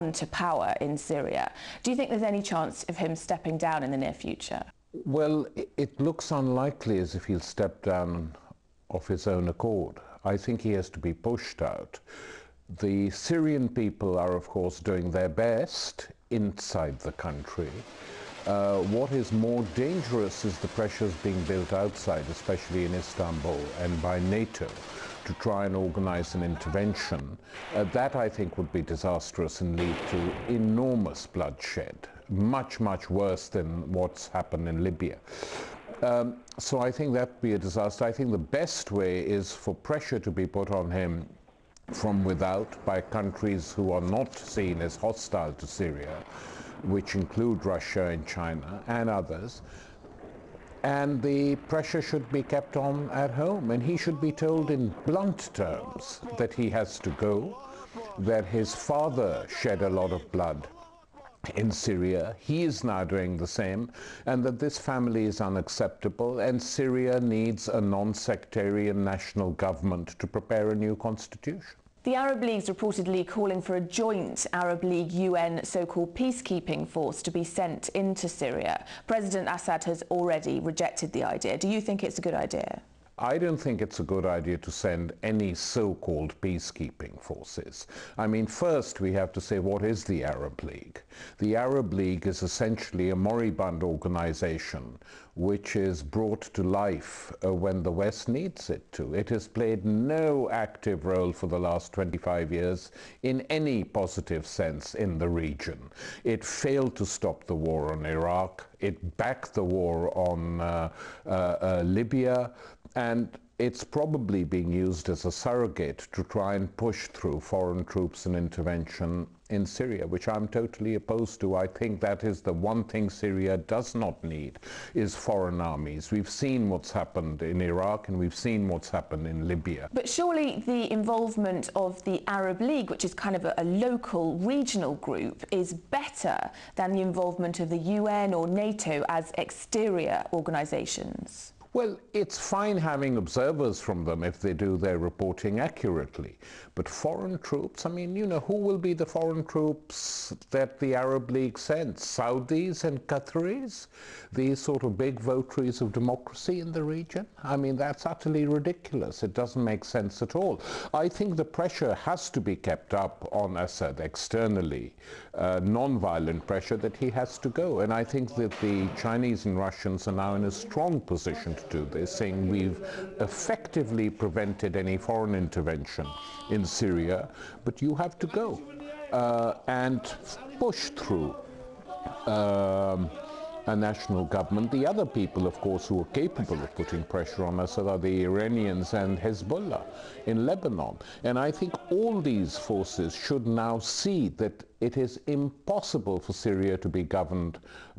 to power in Syria. Do you think there's any chance of him stepping down in the near future? Well, it looks unlikely as if he'll step down of his own accord. I think he has to be pushed out. The Syrian people are, of course, doing their best inside the country. What is more dangerous is the pressures being built outside, especially in Istanbul and by NATO, to try and organize an intervention. That, I think, would be disastrous and lead to enormous bloodshed, much, much worse than what's happened in Libya. So I think that would be a disaster. I think the best way is for pressure to be put on him from without by countries who are not seen as hostile to Syria, which include Russia and China and others. And the pressure should be kept on at home, and he should be told in blunt terms that he has to go, that his father shed a lot of blood in Syria, he is now doing the same, and that this family is unacceptable, and Syria needs a non-sectarian national government to prepare a new constitution. The Arab League's reportedly calling for a joint Arab League-UN so-called peacekeeping force to be sent into Syria. President Assad has already rejected the idea. Do you think it's a good idea? I don't think it's a good idea to send any so-called peacekeeping forces. I mean, first we have to say, what is the Arab League? The Arab League is essentially a moribund organization which is brought to life when the West needs it to. It has played no active role for the last 25 years in any positive sense in the region. It failed to stop the war on Iraq. It backed the war on Libya. And it's probably being used as a surrogate to try and push through foreign troops and intervention in Syria, which I'm totally opposed to. I think that is the one thing Syria does not need, is foreign armies. We've seen what's happened in Iraq and we've seen what's happened in Libya. But surely the involvement of the Arab League, which is kind of a local, regional group, is better than the involvement of the UN or NATO as exterior organizations? Well, it's fine having observers from them if they do their reporting accurately. But foreign troops, I mean, you know, who will be the foreign troops that the Arab League sends? Saudis and Qataris? These sort of big votaries of democracy in the region? I mean, that's utterly ridiculous. It doesn't make sense at all. I think the pressure has to be kept up on Assad externally, non-violent pressure that he has to go. And I think that the Chinese and Russians are now in a strong position to do this, saying we've effectively prevented any foreign intervention in Syria, but you have to go and push through a national government. The other people, of course, who are capable of putting pressure on Assad are the Iranians and Hezbollah in Lebanon. And I think all these forces should now see that it is impossible for Syria to be governed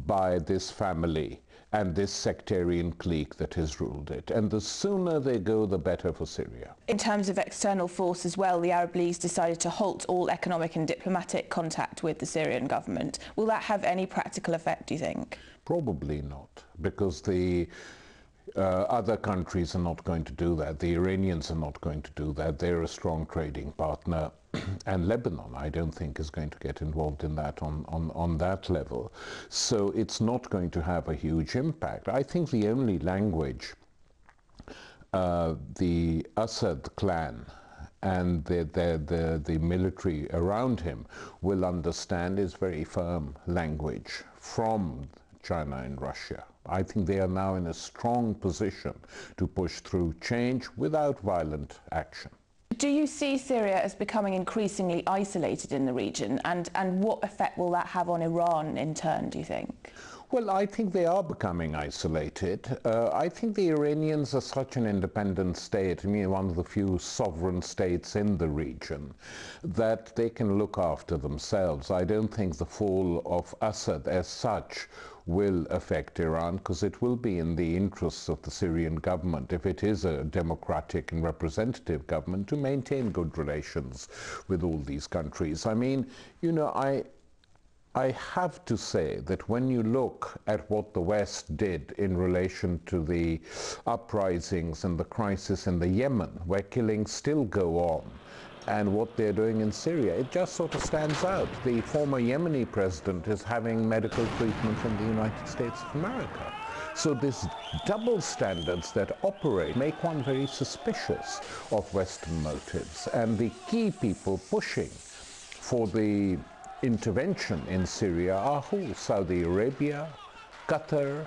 by this family and this sectarian clique that has ruled it. And the sooner they go, the better for Syria. In terms of external force as well, the Arab League decided to halt all economic and diplomatic contact with the Syrian government. Will that have any practical effect, do you think? Probably not, because the other countries are not going to do that. The Iranians are not going to do that. They're a strong trading partner. And Lebanon, I don't think, is going to get involved in that on that level. So it's not going to have a huge impact. I think the only language the Assad clan and the military around him will understand is very firm language from China and Russia. I think they are now in a strong position to push through change without violent action. Do you see Syria as becoming increasingly isolated in the region, and what effect will that have on Iran in turn, do you think? Well, I think they are becoming isolated. I think the Iranians are such an independent state, I mean, one of the few sovereign states in the region, that they can look after themselves. I don't think the fall of Assad as such will affect Iran, because it will be in the interests of the Syrian government, if it is a democratic and representative government, to maintain good relations with all these countries. I mean, you know, I have to say that when you look at what the West did in relation to the uprisings and the crisis in the Yemen, where killings still go on, and what they're doing in Syria, it just sort of stands out. The former Yemeni president is having medical treatment in the United States of America. So these double standards that operate make one very suspicious of Western motives. And the key people pushing for the intervention in Syria are who? Saudi Arabia, Qatar.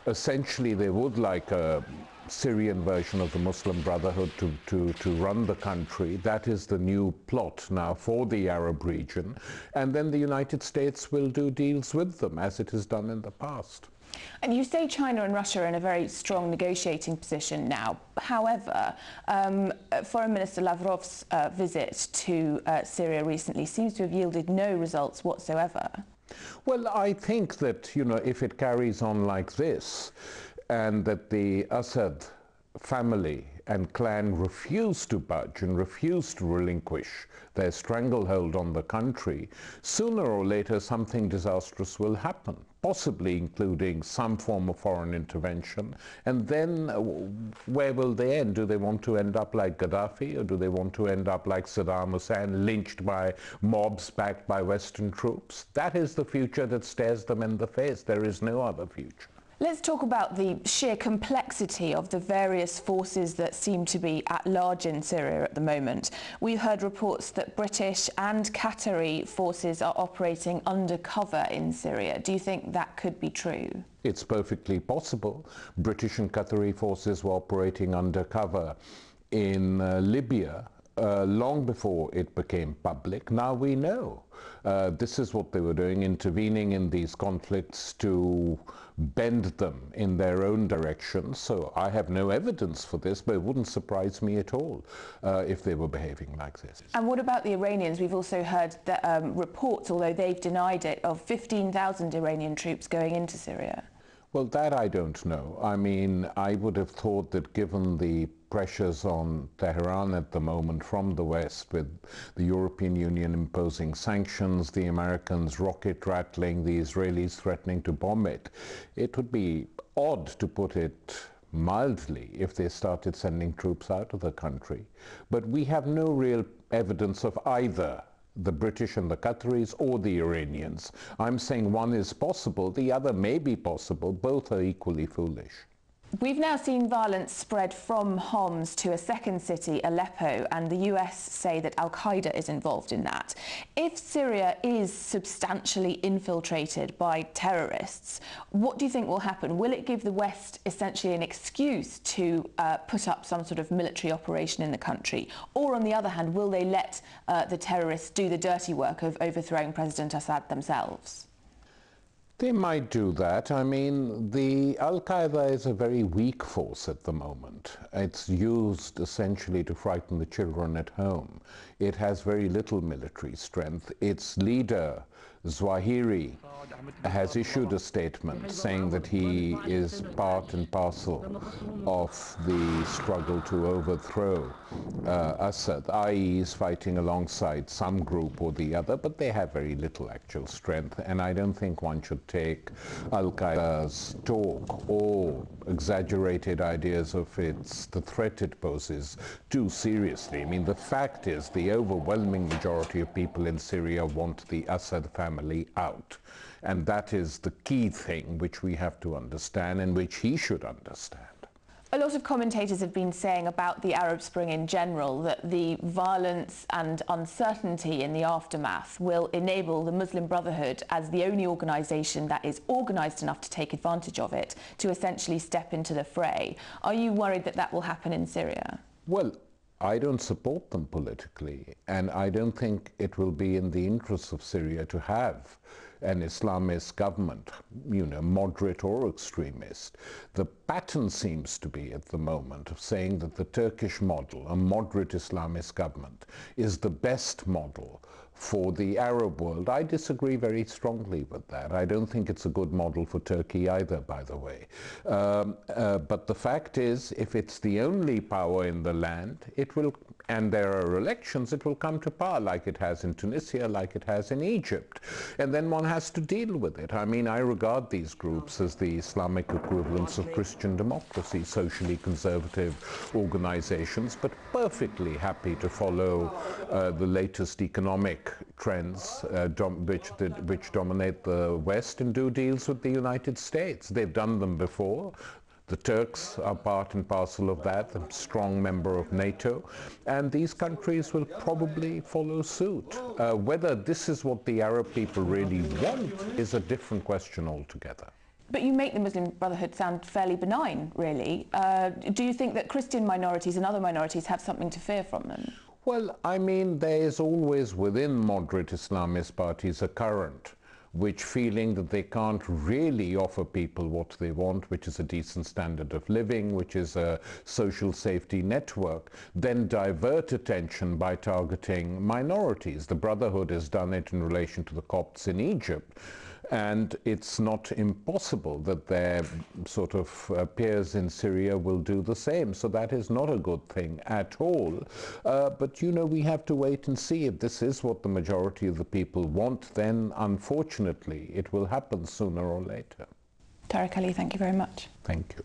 Essentially, they would like a Syrian version of the Muslim Brotherhood to run the country. That is the new plot now for the Arab region. And then the United States will do deals with them, as it has done in the past. And you say China and Russia are in a very strong negotiating position now. However, Foreign Minister Lavrov's visit to Syria recently seems to have yielded no results whatsoever. Well, I think that, you know, if it carries on like this, and that the Assad family and clan refuse to budge and refuse to relinquish their stranglehold on the country, sooner or later something disastrous will happen, possibly including some form of foreign intervention. And then where will they end? Do they want to end up like Gaddafi, or do they want to end up like Saddam Hussein, lynched by mobs backed by Western troops? That is the future that stares them in the face. There is no other future. Let's talk about the sheer complexity of the various forces that seem to be at large in Syria at the moment. We've heard reports that British and Qatari forces are operating undercover in Syria. Do you think that could be true? It's perfectly possible. British and Qatari forces were operating undercover in Libya long before it became public. Now we know. This is what they were doing, intervening in these conflicts to bend them in their own direction. So I have no evidence for this, but it wouldn't surprise me at all if they were behaving like this. And what about the Iranians? We've also heard that, reports, although they've denied it, of 15,000 Iranian troops going into Syria. Well, that I don't know. I mean, I would have thought that given the pressures on Tehran at the moment from the West, with the European Union imposing sanctions, the Americans rocket rattling, the Israelis threatening to bomb it, it would be odd, to put it mildly, if they started sending troops out of the country. But we have no real evidence of either the British and the Qataris or the Iranians. I'm saying one is possible, the other may be possible. Both are equally foolish. We've now seen violence spread from Homs to a second city, Aleppo, and the US say that Al-Qaeda is involved in that. If Syria is substantially infiltrated by terrorists, what do you think will happen? Will it give the West essentially an excuse to put up some sort of military operation in the country? Or on the other hand, will they let the terrorists do the dirty work of overthrowing President Assad themselves? They might do that. I mean, the Al-Qaeda is a very weak force at the moment. It's used essentially to frighten the children at home. It has very little military strength. Its leader, Zawahiri, has issued a statement saying that he is part and parcel of the struggle to overthrow Assad, i.e. is fighting alongside some group or the other, but they have very little actual strength, and I don't think one should take Al-Qaeda's talk or exaggerated ideas of the threat it poses too seriously. I mean, the fact is the overwhelming majority of people in Syria want the Assad family out. And that is the key thing which we have to understand and which he should understand. A lot of commentators have been saying about the Arab Spring in general that the violence and uncertainty in the aftermath will enable the Muslim Brotherhood, as the only organisation that is organised enough to take advantage of it, to essentially step into the fray. Are you worried that that will happen in Syria? Well, I don't support them politically, and I don't think it will be in the interests of Syria to have an Islamist government, you know, moderate or extremist. The pattern seems to be at the moment of saying that the Turkish model, a moderate Islamist government, is the best model for the Arab world. I disagree very strongly with that. I don't think it's a good model for Turkey either, by the way. But the fact is, if it's the only power in the land, it will and there are elections, it will come to power like it has in Tunisia, like it has in Egypt. And then one has to deal with it. I mean, I regard these groups as the Islamic equivalents of Christian democracy, socially conservative organizations, but perfectly happy to follow the latest economic trends which dominate the West and do deals with the United States. They've done them before. The Turks are part and parcel of that, a strong member of NATO, and these countries will probably follow suit. Whether this is what the Arab people really want is a different question altogether. But you make the Muslim Brotherhood sound fairly benign, really. Do you think that Christian minorities and other minorities have something to fear from them? Well, I mean, there is always within moderate Islamist parties a current which feeling that they can't really offer people what they want, which is a decent standard of living, which is a social safety network, then divert attention by targeting minorities. The Brotherhood has done it in relation to the Copts in Egypt. And it's not impossible that their sort of peers in Syria will do the same. So that is not a good thing at all. But, you know, we have to wait and see. If this is what the majority of the people want, then unfortunately it will happen sooner or later. Tariq Ali, thank you very much. Thank you.